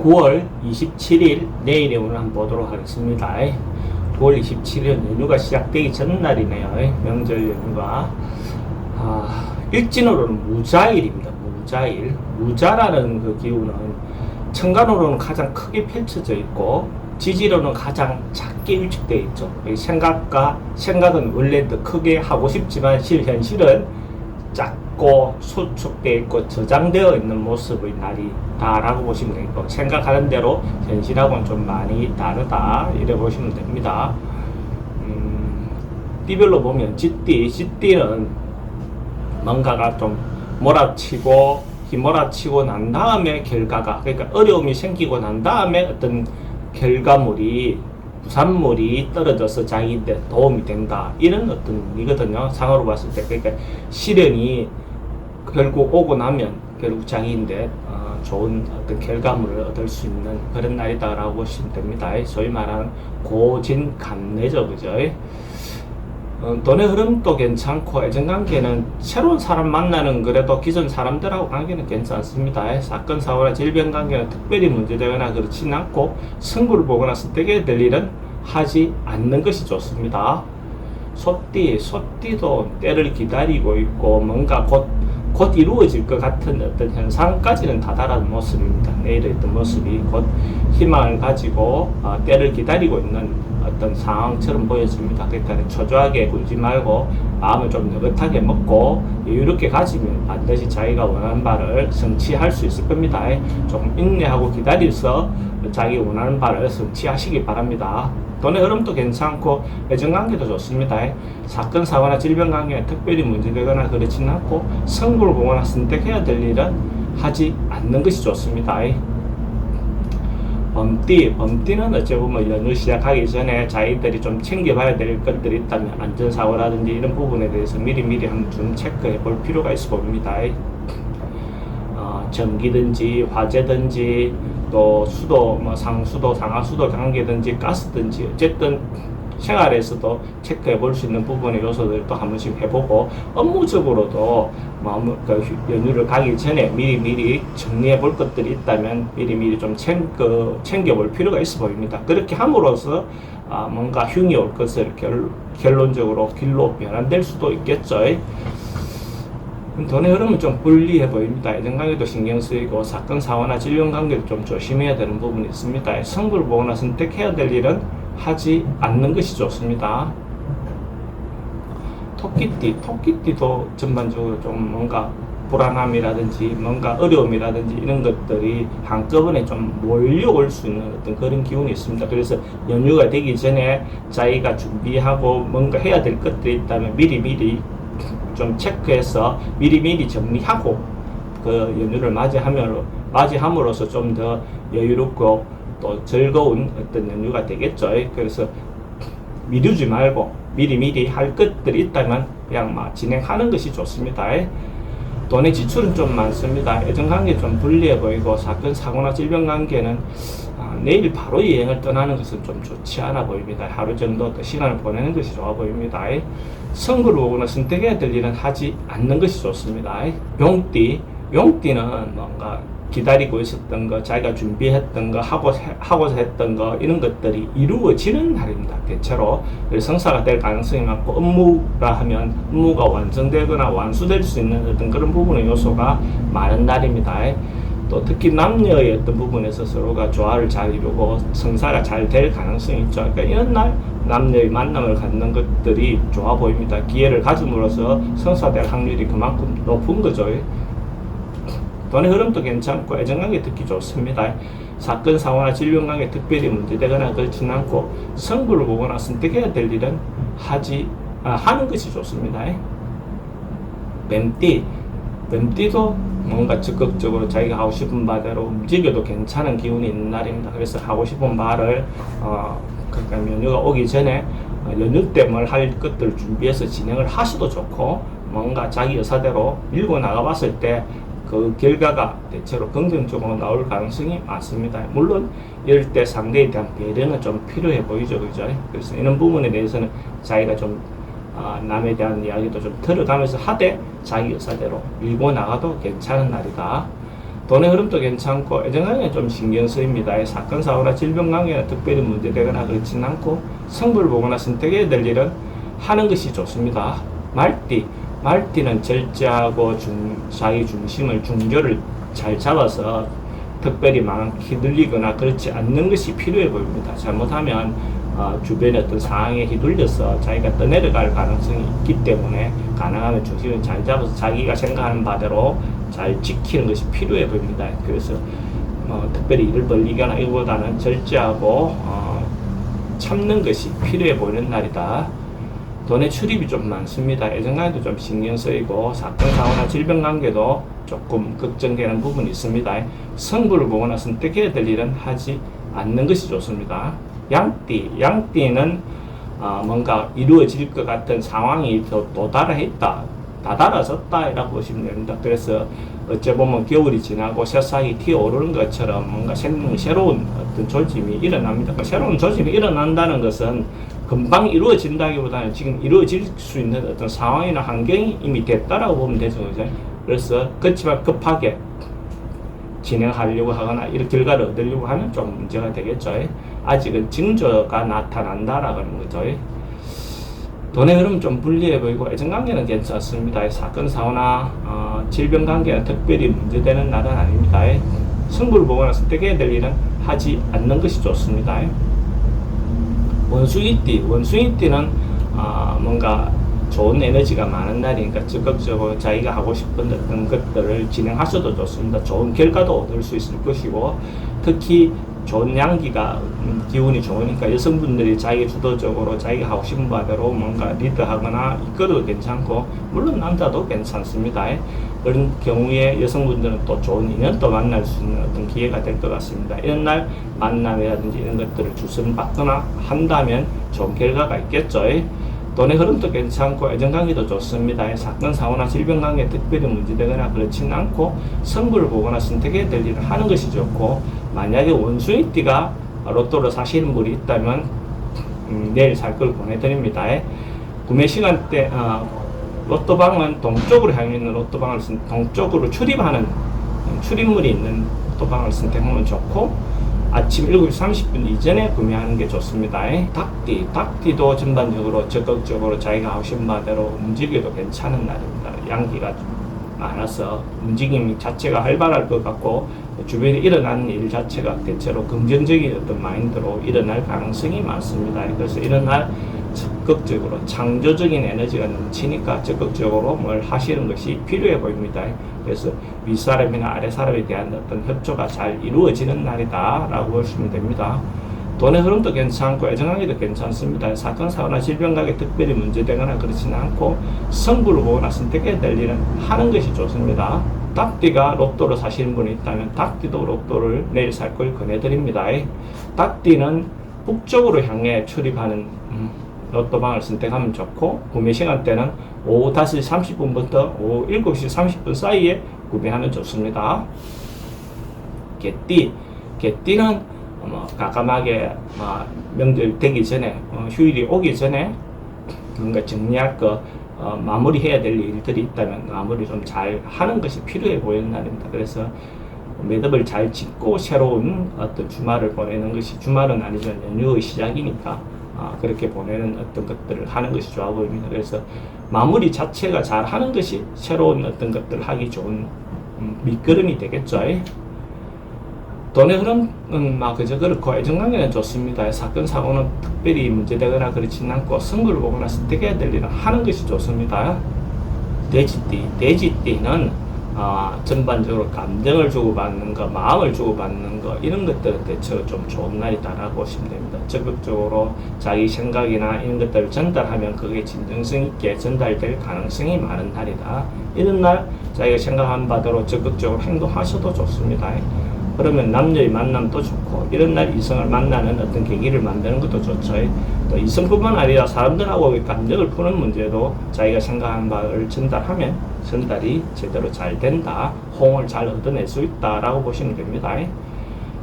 9월 27일 내일의 오늘 한번 보도록 하겠습니다. 9월 27일은 연휴가 시작되기 전날이네요. 명절 연휴가. 일진으로는 무자일입니다. 무자일. 무자라는 그 기운은 천간으로는 가장 크게 펼쳐져 있고 지지로는 가장 작게 위축되어 있죠. 생각은 원래 더 크게 하고 싶지만 현실은 작고 수축되어 있고 저장되어 있는 모습의 날이다라고 보시면 되겠고, 생각하는 대로 현실하고는 좀 많이 다르다 이래 보시면 됩니다. 띠별로 보면 쥐띠는 뭔가가 좀 몰아치고 난 다음에 결과가, 그러니까 어려움이 생기고 난 다음에 어떤 결과물이 부산물이 떨어져서 자기한테 도움이 된다, 이런 어떤 의미거든요. 상으로 봤을 때. 그러니까 시련이 결국 오고 나면 결국 자기인데 좋은 어떤 결과물을 얻을 수 있는 그런 날이다라고 보시면 됩니다. 소위 말하는 고진감래죠, 그죠? 돈의 흐름도 괜찮고, 애정관계는 새로운 사람 만나는, 그래도 기존 사람들하고 관계는 괜찮습니다. 사건, 사고나 질병 관계는 특별히 문제되거나 그렇지는 않고, 승부를 보거나 선택해야 될 일은 하지 않는 것이 좋습니다. 소띠도 때를 기다리고 있고, 뭔가 곧 이루어질 것 같은 어떤 현상까지는 다다른 모습입니다. 내일의 어떤 모습이 곧 희망을 가지고 때를 기다리고 있는 어떤 상황처럼 보여집니다. 그러니까 초조하게 굴지 말고 마음을 좀 느긋하게 먹고 여유롭게 가지면 반드시 자기가 원하는 바를 성취할 수 있을 겁니다. 조금 인내하고 기다려서 자기 원하는 바를 성취하시기 바랍니다. 돈의 흐름도 괜찮고 애정관계도 좋습니다. 사건, 사고나 질병 관계에 특별히 문제되거나 그렇지는 않고, 승부를 보거나 선택해야 될 일은 하지 않는 것이 좋습니다. 범띠는 어찌 보면 연휴 시작하기 전에 자기들이 좀 챙겨봐야 될 것들이 있다면 안전사고라든지 이런 부분에 대해서 미리 한번 좀 체크해 볼 필요가 있어 봅니다. 전기든지 화재든지 또 수도, 상수도, 상하수도 관계든지 가스든지, 어쨌든 생활에서도 체크해 볼 수 있는 부분의 요소들도 한 번씩 해보고, 업무적으로도 연휴를 가기 전에 미리 정리해 볼 것들이 있다면 미리 좀 챙겨 볼 필요가 있어 보입니다. 그렇게 함으로써 뭔가 흉이 올 것을 결론적으로 길로 변환될 수도 있겠죠. 돈의 흐름은 좀 불리해 보입니다. 애정관계도 신경 쓰이고, 사건, 사고나 질병관계도 좀 조심해야 되는 부분이 있습니다. 승부를 보거나 선택해야 될 일은 하지 않는 것이 좋습니다. 토끼띠도 전반적으로 좀 뭔가 불안함이라든지 뭔가 어려움이라든지 이런 것들이 한꺼번에 좀 몰려올 수 있는 어떤 그런 기운이 있습니다. 그래서 연휴가 되기 전에 자기가 준비하고 뭔가 해야 될 것들이 있다면 미리 좀 체크해서 미리 정리하고 그 연휴를 맞이함으로써 좀 더 여유롭고 또 즐거운 어떤 연휴가 되겠죠. 그래서 미루지 말고 미리 할 것들이 있다면 그냥 진행하는 것이 좋습니다. 돈의 지출은 좀 많습니다. 애정관계 좀 불리해 보이고, 사건, 사고나 질병 관계는 내일 바로 여행을 떠나는 것은 좀 좋지 않아 보입니다. 하루 정도 더 시간을 보내는 것이 좋아 보입니다. 승부를 보거나 선택해야 될 일은 하지 않는 것이 좋습니다. 용띠는 뭔가 기다리고 있었던 거, 자기가 준비했던 거, 하고자 했던 거, 이런 것들이 이루어지는 날입니다. 대체로 성사가 될 가능성이 많고, 업무라 하면 업무가 완성되거나 완수될 수 있는 어떤 그런 부분의 요소가 많은 날입니다. 또 특히 남녀의 어떤 부분에서 서로가 조화를 잘 이루고 성사가 잘 될 가능성이 있죠. 그러니까 이런 날 남녀의 만남을 갖는 것들이 좋아 보입니다. 기회를 가짐으로써 성사될 확률이 그만큼 높은 거죠. 돈의 흐름도 괜찮고 애정관계 특히 좋습니다. 사건, 사고나 질병관계 특별히 문제되거나 그렇지는 않고, 승부를 보거나 선택해야 될 일은 하는 것이 좋습니다. 뱀띠도 뭔가 적극적으로 자기가 하고 싶은 바대로 움직여도 괜찮은 기운이 있는 날입니다. 그래서 하고 싶은 바를 그러니까 연휴가 오기 전에 연휴 때 뭘 할 것들을 준비해서 진행을 하셔도 좋고, 뭔가 자기 의사대로 밀고 나가봤을 때 그 결과가 대체로 긍정적으로 나올 가능성이 많습니다. 물론 이럴 때 상대에 대한 배려는 좀 필요해 보이죠, 그죠? 그래서 이런 부분에 대해서는 자기가 좀 남에 대한 이야기도 좀 들어가면서 하되 자기 의사대로 밀고 나가도 괜찮은 날이다. 돈의 흐름도 괜찮고 애정관계는 좀 신경 쓰입니다. 사건, 사고나 질병 관계는 특별히 문제되거나 그렇지는 않고 성부를 보거나 선택해야 될 일은 하는 것이 좋습니다. 말띠는 절제하고 자기 중심을 중조를 잘 잡아서 특별히 막 휘둘리거나 그렇지 않는 것이 필요해 보입니다. 잘못하면 주변의 어떤 상황에 휘둘려서 자기가 떠내려갈 가능성이 있기 때문에 가능하면 중심을 잘 잡아서 자기가 생각하는 바대로 잘 지키는 것이 필요해 보입니다. 그래서 특별히 일을 벌리거나 이거보다는 절제하고 참는 것이 필요해 보이는 날이다. 돈의 출입이 좀 많습니다. 애정관계도 좀 신경 쓰이고 사건, 사고나 질병 관계도 조금 걱정되는 부분이 있습니다. 성부를 보거나 선택해야 될 일은 하지 않는 것이 좋습니다. 양띠는 뭔가 이루어질 것 같은 상황이 더 도달했다, 다다라졌다 이라고 보시면 됩니다. 그래서 어째 보면 겨울이 지나고 새싹이 튀어오르는 것처럼 뭔가 새로운 어떤 조짐이 일어납니다. 새로운 조짐이 일어난다는 것은 금방 이루어진다기보다는 지금 이루어질 수 있는 어떤 상황이나 환경이 이미 됐다라고 보면 되죠. 그래서 그렇지만 급하게 진행하려고 하거나 이런 결과를 얻으려고 하면 좀 문제가 되겠죠. 아직은 징조가 나타난다라고 하는 거죠. 돈의 흐름 좀 불리해 보이고 애정관계는 괜찮습니다. 사건, 사고나 질병 관계는 특별히 문제되는 날은 아닙니다. 승부를 보거나 선택해야 될 일은 하지 않는 것이 좋습니다. 원숭이띠는 뭔가 좋은 에너지가 많은 날이니까 적극적으로 자기가 하고 싶은 어떤 것들을 진행하셔도 좋습니다. 좋은 결과도 얻을 수 있을 것이고 특히 좋은 양기가 기운이 좋으니까 여성분들이 자기 주도적으로 자기가 하고 싶은 바대로 뭔가 리드하거나 이끌어도 괜찮고 물론 남자도 괜찮습니다. 그런 경우에 여성분들은 또 좋은 인연도 만날 수 있는 어떤 기회가 될 것 같습니다. 이런 날 만남이라든지 이런 것들을 주선받거나 한다면 좋은 결과가 있겠죠. 돈의 흐름도 괜찮고 애정관계도 좋습니다. 사건, 사고나 질병 관계에 특별히 문제되거나 그렇지는 않고 성부를 보거나 선택해야 될 일을 하는 것이 좋고 만약에 원숭이띠가 로또를 사시는 분이 있다면 내일 살 걸 보내드립니다. 구매 시간대 로또방은 동쪽으로 향해 있는 로또방을 동쪽으로 출입물이 있는 로또방을 선택하면 좋고 아침 7시 30분 이전에 구매하는 게 좋습니다. 닭띠도 전반적으로 적극적으로 자기가 하고 싶은 바대로 움직여도 괜찮은 날입니다. 양기가 좀 많아서 움직임 자체가 활발할 것 같고 주변에 일어나는 일 자체가 대체로 긍정적인 어떤 마인드로 일어날 가능성이 많습니다. 그래서 이런 날 적극적으로 창조적인 에너지가 넘치니까 적극적으로 뭘 하시는 것이 필요해 보입니다. 그래서 윗사람이나 아랫사람에 대한 어떤 협조가 잘 이루어지는 날이다 라고 보시면 됩니다. 돈의 흐름도 괜찮고 애정관계도 괜찮습니다. 사건, 사고나 질병 관계 특별히 문제되거나 그렇지는 않고 성부를 보거나 선택해야 될 일은 하는 것이 좋습니다. 닭띠가 로또를 사시는 분이 있다면 닭띠도 로또를 내일 살 걸 권해드립니다. 닭띠는 북쪽으로 향해 출입하는 로또방을 선택하면 좋고 구매 시간대는 오후 5시 30분부터 오후 7시 30분 사이에 구매하면 좋습니다. 개띠는 가감하게 명절 되기 전에 휴일이 오기 전에 뭔가 정리할 거 마무리해야 될 일들이 있다면 마무리 좀 잘 하는 것이 필요해 보이는 날입니다. 그래서 매듭을 잘 짓고 새로운 어떤 주말을 보내는 것이 주말은 아니지만 연휴의 시작이니까 그렇게 보내는 어떤 것들을 하는 것이 좋아 보입니다. 그래서 마무리 자체가 잘 하는 것이 새로운 어떤 것들을 하기 좋은 밑거름이 되겠죠. 돈의 흐름은 그저 그렇고 애정관계는 좋습니다. 사건, 사고는 특별히 문제되거나 그렇지는 않고 승부를 보거나 선택해야 될 일은 하는 것이 좋습니다. 돼지띠는 전반적으로 감정을 주고받는 거, 마음을 주고받는 거 이런 것들은 대체로 좀 좋은 날이다라고 보시면 됩니다. 적극적으로 자기 생각이나 이런 것들을 전달하면 그게 진정성 있게 전달될 가능성이 많은 날이다. 이런 날 자기가 생각한 바대로 적극적으로 행동하셔도 좋습니다. 그러면 남녀의 만남도 좋고 이런 날 이성을 만나는 어떤 계기를 만드는 것도 좋죠. 또 이성뿐만 아니라 사람들하고 감정을 푸는 문제도 자기가 생각한 바를 전달하면 전달이 제대로 잘 된다, 호응을 잘 얻어낼 수 있다라고 보시면 됩니다.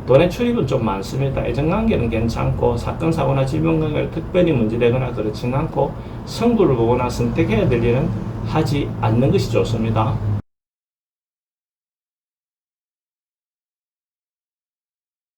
돈의 출입은 좀 많습니다. 애정관계는 괜찮고 사건, 사고나 질병관계가 특별히 문제되거나 그렇지는 않고 성부를 보거나 선택해야 될 일은 하지 않는 것이 좋습니다.